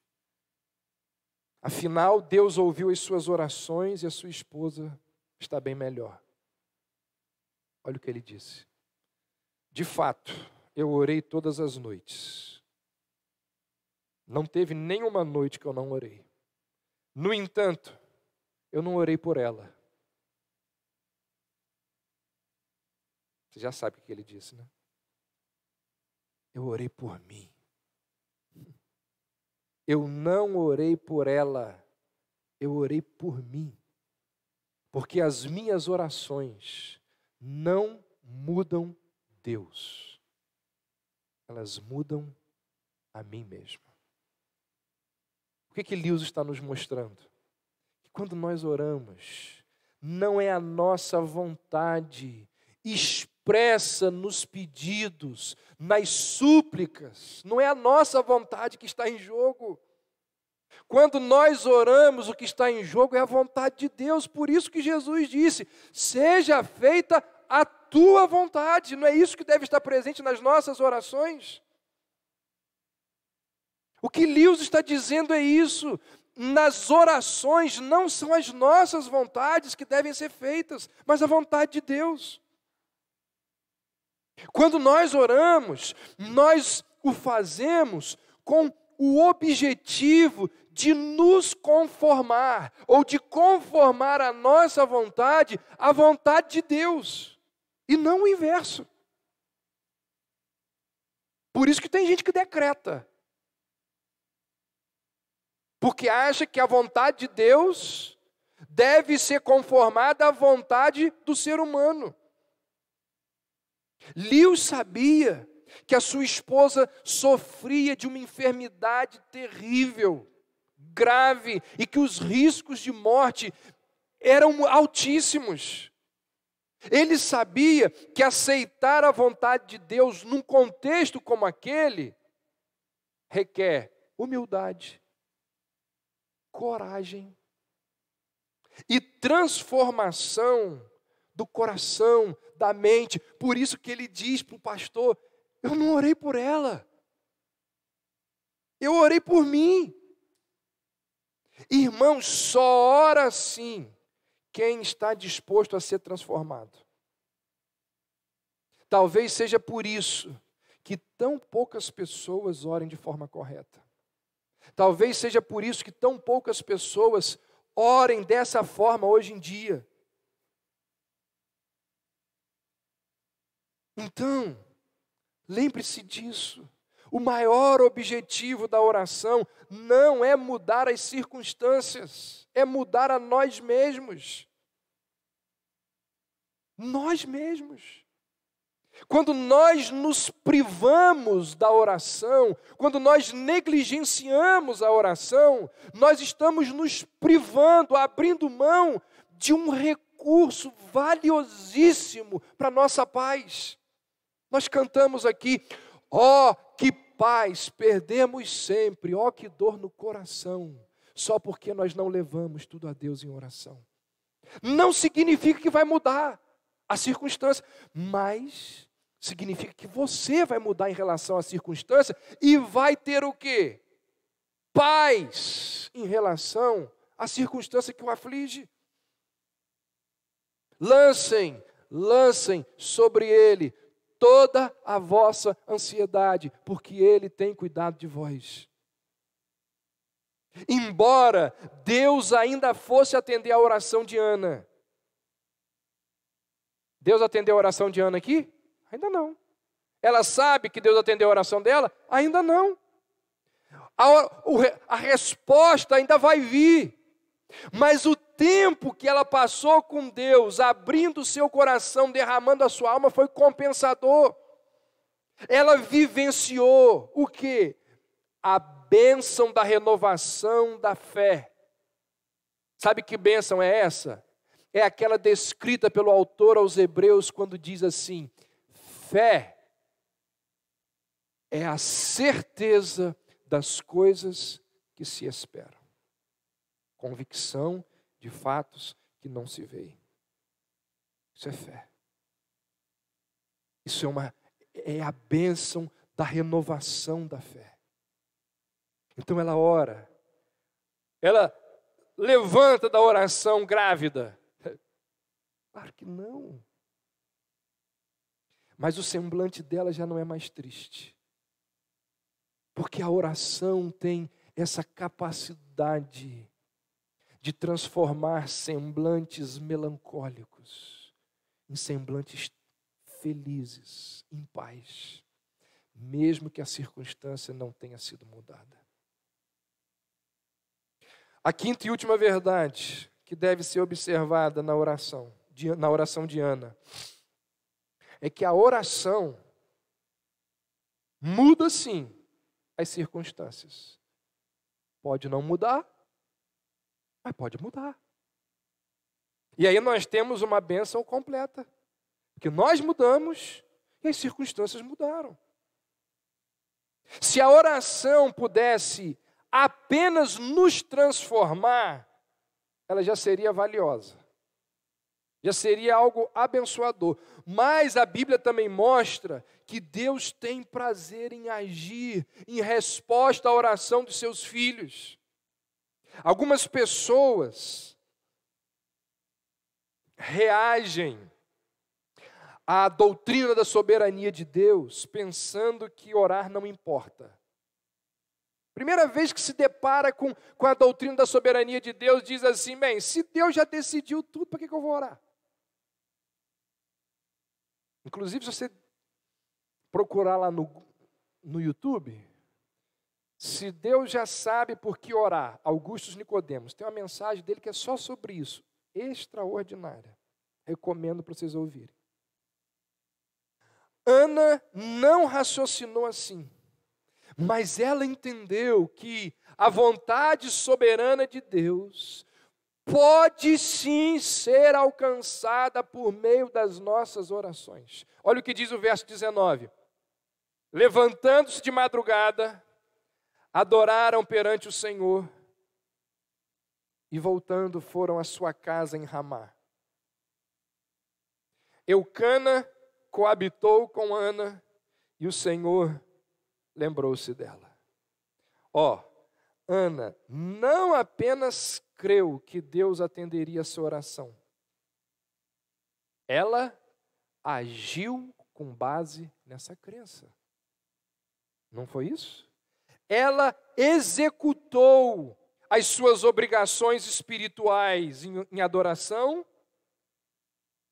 Afinal, Deus ouviu as suas orações e a sua esposa está bem melhor. Olha o que ele disse. De fato, eu orei todas as noites. Não teve nenhuma noite que eu não orei. No entanto, eu não orei por ela. Você já sabe o que ele disse, né? Eu orei por mim. Eu não orei por ela. Eu orei por mim. Porque as minhas orações não mudam Deus. Elas mudam a mim mesmo. O que Lewis está nos mostrando? Que quando nós oramos, não é a nossa vontade expressa nos pedidos, nas súplicas, não é a nossa vontade que está em jogo. Quando nós oramos, o que está em jogo é a vontade de Deus. Por isso que Jesus disse, seja feita a tua vontade. Não é isso que deve estar presente nas nossas orações? O que Lewis está dizendo é isso. Nas orações não são as nossas vontades que devem ser feitas, mas a vontade de Deus. Quando nós oramos, nós o fazemos com o objetivo de nos conformar, ou de conformar a nossa vontade à vontade de Deus, e não o inverso. Por isso que tem gente que decreta. Porque acha que a vontade de Deus deve ser conformada à vontade do ser humano. Lewis sabia que a sua esposa sofria de uma enfermidade terrível, grave, e que os riscos de morte eram altíssimos. Ele sabia que aceitar a vontade de Deus num contexto como aquele requer humildade, coragem e transformação do coração, da mente. Por isso que ele diz para o pastor, eu não orei por ela, eu orei por mim. Irmãos, só ora assim quem está disposto a ser transformado. Talvez seja por isso que tão poucas pessoas orem de forma correta. Talvez seja por isso que tão poucas pessoas orem dessa forma hoje em dia. Então, lembre-se disso. O maior objetivo da oração não é mudar as circunstâncias, é mudar a nós mesmos. Nós mesmos. Quando nós nos privamos da oração, quando nós negligenciamos a oração, nós estamos nos privando, abrindo mão de um recurso valiosíssimo para a nossa paz. Nós cantamos aqui, ó, que paz perdemos sempre, ó, que dor no coração, só porque nós não levamos tudo a Deus em oração. Não significa que vai mudar a circunstância, mas significa que você vai mudar em relação à circunstância e vai ter o quê? Paz em relação à circunstância que o aflige. Lancem sobre ele toda a vossa ansiedade, porque ele tem cuidado de vós. Embora Deus ainda fosse atender a oração de Ana. Deus atendeu a oração de Ana aqui? Ainda não. Ela sabe que Deus atendeu a oração dela? Ainda não. A resposta ainda vai vir. Mas o tempo que ela passou com Deus, abrindo o seu coração, derramando a sua alma, foi compensador. Ela vivenciou o quê? A bênção da renovação da fé. Sabe que bênção é essa? É aquela descrita pelo autor aos Hebreus quando diz assim: fé é a certeza das coisas que se esperam. Convicção de fatos que não se veem. Isso é fé. Isso é a bênção da renovação da fé. Então ela ora, ela levanta da oração grávida. Claro que não. Mas o semblante dela já não é mais triste. Porque a oração tem essa capacidade de transformar semblantes melancólicos em semblantes felizes, em paz, mesmo que a circunstância não tenha sido mudada. A quinta e última verdade que deve ser observada na oração de Ana é que a oração muda sim as circunstâncias. Pode não mudar, mas pode mudar. E aí nós temos uma bênção completa. Porque nós mudamos e as circunstâncias mudaram. Se a oração pudesse apenas nos transformar, ela já seria valiosa. Já seria algo abençoador. Mas a Bíblia também mostra que Deus tem prazer em agir em resposta à oração dos seus filhos. Algumas pessoas reagem à doutrina da soberania de Deus, pensando que orar não importa. Primeira vez que se depara com a doutrina da soberania de Deus, diz assim: bem, se Deus já decidiu tudo, para que eu vou orar? Inclusive, se você procurar lá no YouTube, se Deus já sabe por que orar, Augustus Nicodemos, tem uma mensagem dele que é só sobre isso, extraordinária. Recomendo para vocês ouvirem. Ana não raciocinou assim, mas ela entendeu que a vontade soberana de Deus pode sim ser alcançada por meio das nossas orações. Olha o que diz o verso 19. Levantando-se de madrugada, adoraram perante o Senhor e voltando foram à sua casa em Ramá. Eucana coabitou com Ana e o Senhor lembrou-se dela. Ana não apenas creu que Deus atenderia a sua oração, ela agiu com base nessa crença. Não foi isso? Ela executou as suas obrigações espirituais em adoração,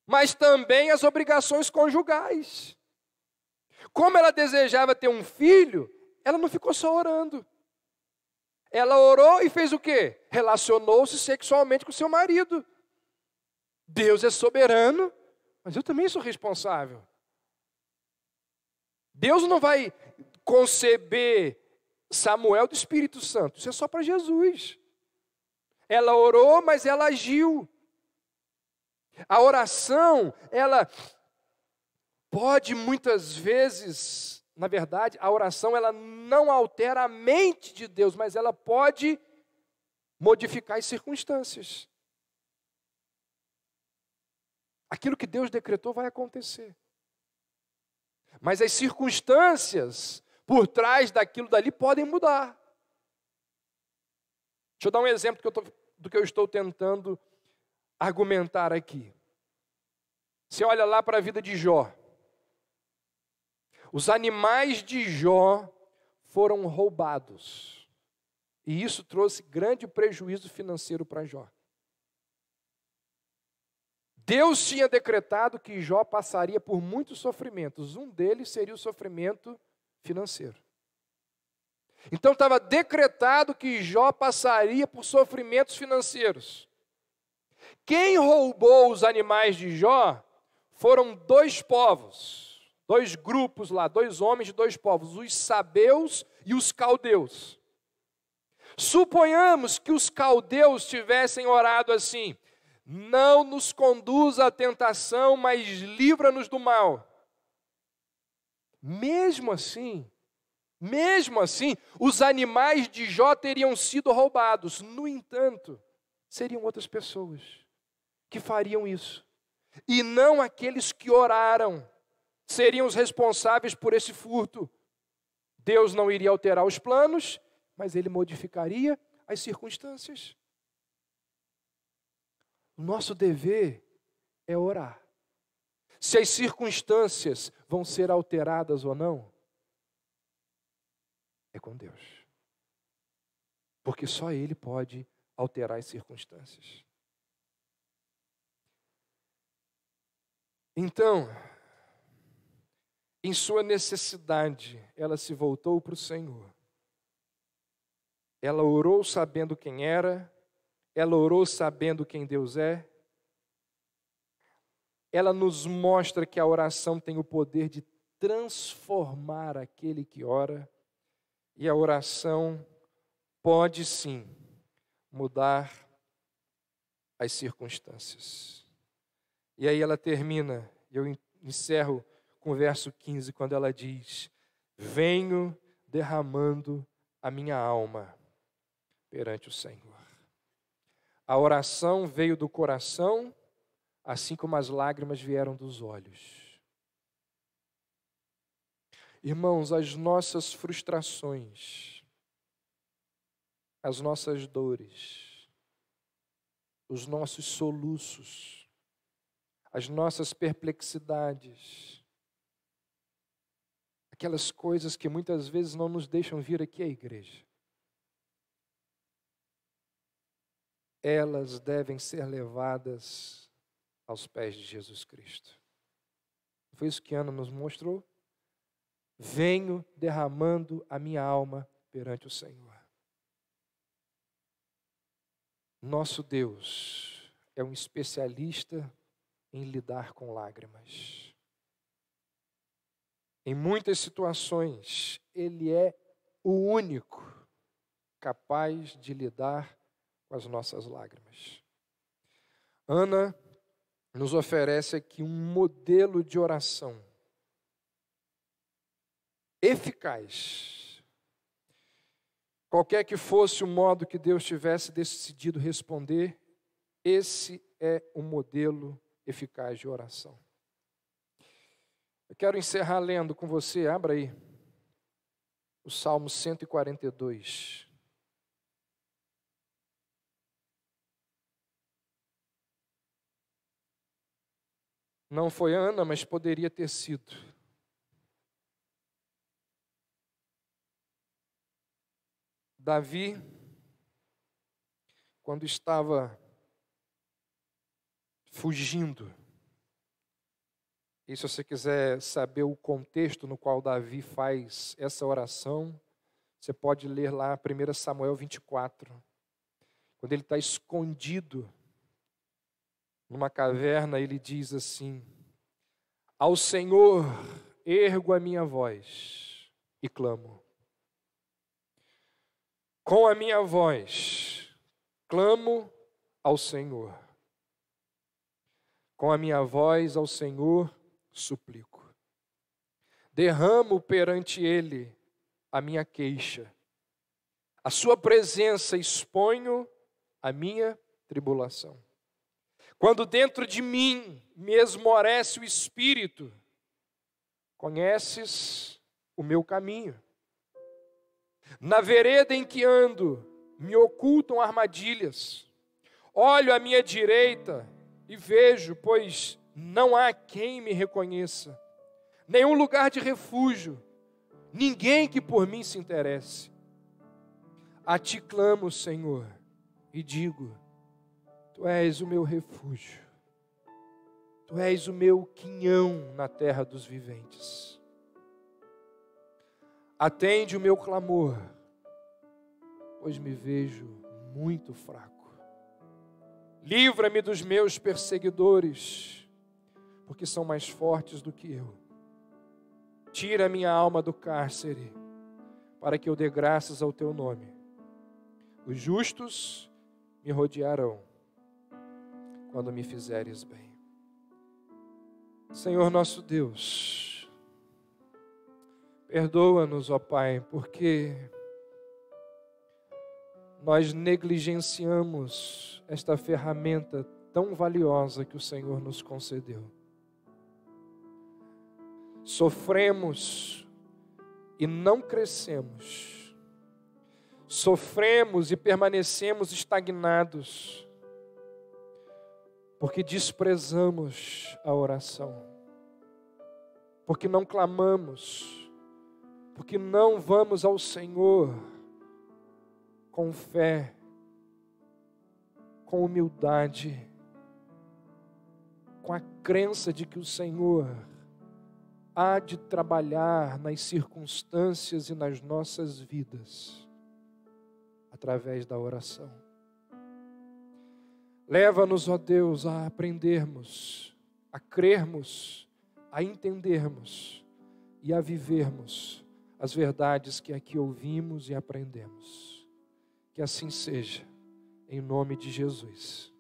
mas também as obrigações conjugais. Como ela desejava ter um filho, ela não ficou só orando. Ela orou e fez o quê? Relacionou-se sexualmente com seu marido. Deus é soberano, mas eu também sou responsável. Deus não vai conceber Samuel do Espírito Santo. Isso é só para Jesus. Ela orou, mas ela agiu. A oração, ela pode muitas vezes, na verdade, a oração ela não altera a mente de Deus, mas ela pode modificar as circunstâncias. Aquilo que Deus decretou vai acontecer. Mas as circunstâncias por trás daquilo dali podem mudar. Deixa eu dar um exemplo do que eu estou tentando argumentar aqui. Você olha lá para a vida de Jó. Os animais de Jó foram roubados. E isso trouxe grande prejuízo financeiro para Jó. Deus tinha decretado que Jó passaria por muitos sofrimentos. Um deles seria o sofrimento financeiro. Então estava decretado que Jó passaria por sofrimentos financeiros. Quem roubou os animais de Jó foram dois povos, dois grupos lá, dois homens de dois povos, os sabeus e os caldeus. Suponhamos que os caldeus tivessem orado assim: não nos conduza à tentação, mas livra-nos do mal. Mesmo assim, os animais de Jó teriam sido roubados. No entanto, seriam outras pessoas que fariam isso. E não aqueles que oraram seriam os responsáveis por esse furto. Deus não iria alterar os planos, mas Ele modificaria as circunstâncias. O nosso dever é orar. Se as circunstâncias vão ser alteradas ou não, é com Deus. Porque só Ele pode alterar as circunstâncias. Então, em sua necessidade, ela se voltou para o Senhor. Ela orou sabendo quem era, ela orou sabendo quem Deus é. Ela nos mostra que a oração tem o poder de transformar aquele que ora. E a oração pode sim mudar as circunstâncias. E aí ela termina, eu encerro com o verso 15, quando ela diz: venho derramando a minha alma perante o Senhor. A oração veio do coração, assim como as lágrimas vieram dos olhos. Irmãos, as nossas frustrações, as nossas dores, os nossos soluços, as nossas perplexidades, aquelas coisas que muitas vezes não nos deixam vir aqui à igreja, elas devem ser levadas aos pés de Jesus Cristo. Foi isso que Ana nos mostrou. Venho derramando a minha alma perante o Senhor. Nosso Deus é um especialista em lidar com lágrimas. Em muitas situações, Ele é o único capaz de lidar com as nossas lágrimas. Ana nos oferece aqui um modelo de oração eficaz. Qualquer que fosse o modo que Deus tivesse decidido responder, esse é o modelo eficaz de oração. Eu quero encerrar lendo com você, abra aí, o Salmo 142. Não foi Ana, mas poderia ter sido. Davi, quando estava fugindo, e se você quiser saber o contexto no qual Davi faz essa oração, você pode ler lá 1 Samuel 24. Quando ele está escondido numa caverna, ele diz assim: ao Senhor ergo a minha voz e clamo. Com a minha voz, clamo ao Senhor. Com a minha voz ao Senhor, suplico. Derramo perante Ele a minha queixa. A sua presença exponho a minha tribulação. Quando dentro de mim me esmorece o espírito, conheces o meu caminho. Na vereda em que ando, me ocultam armadilhas. Olho à minha direita e vejo, pois não há quem me reconheça. Nenhum lugar de refúgio, ninguém que por mim se interesse. A ti clamo, Senhor, e digo: Tu és o meu refúgio. Tu és o meu quinhão na terra dos viventes. Atende o meu clamor, pois me vejo muito fraco. Livra-me dos meus perseguidores, porque são mais fortes do que eu. Tira minha alma do cárcere, para que eu dê graças ao teu nome. Os justos me rodearão, quando me fizeres bem. Senhor nosso Deus, perdoa-nos, ó Pai, porque nós negligenciamos esta ferramenta tão valiosa que o Senhor nos concedeu. Sofremos e não crescemos. Sofremos e permanecemos estagnados, porque desprezamos a oração, porque não clamamos, porque não vamos ao Senhor com fé, com humildade, com a crença de que o Senhor há de trabalhar nas circunstâncias e nas nossas vidas, através da oração. Leva-nos, ó Deus, a aprendermos, a crermos, a entendermos e a vivermos as verdades que aqui ouvimos e aprendemos. Que assim seja, em nome de Jesus.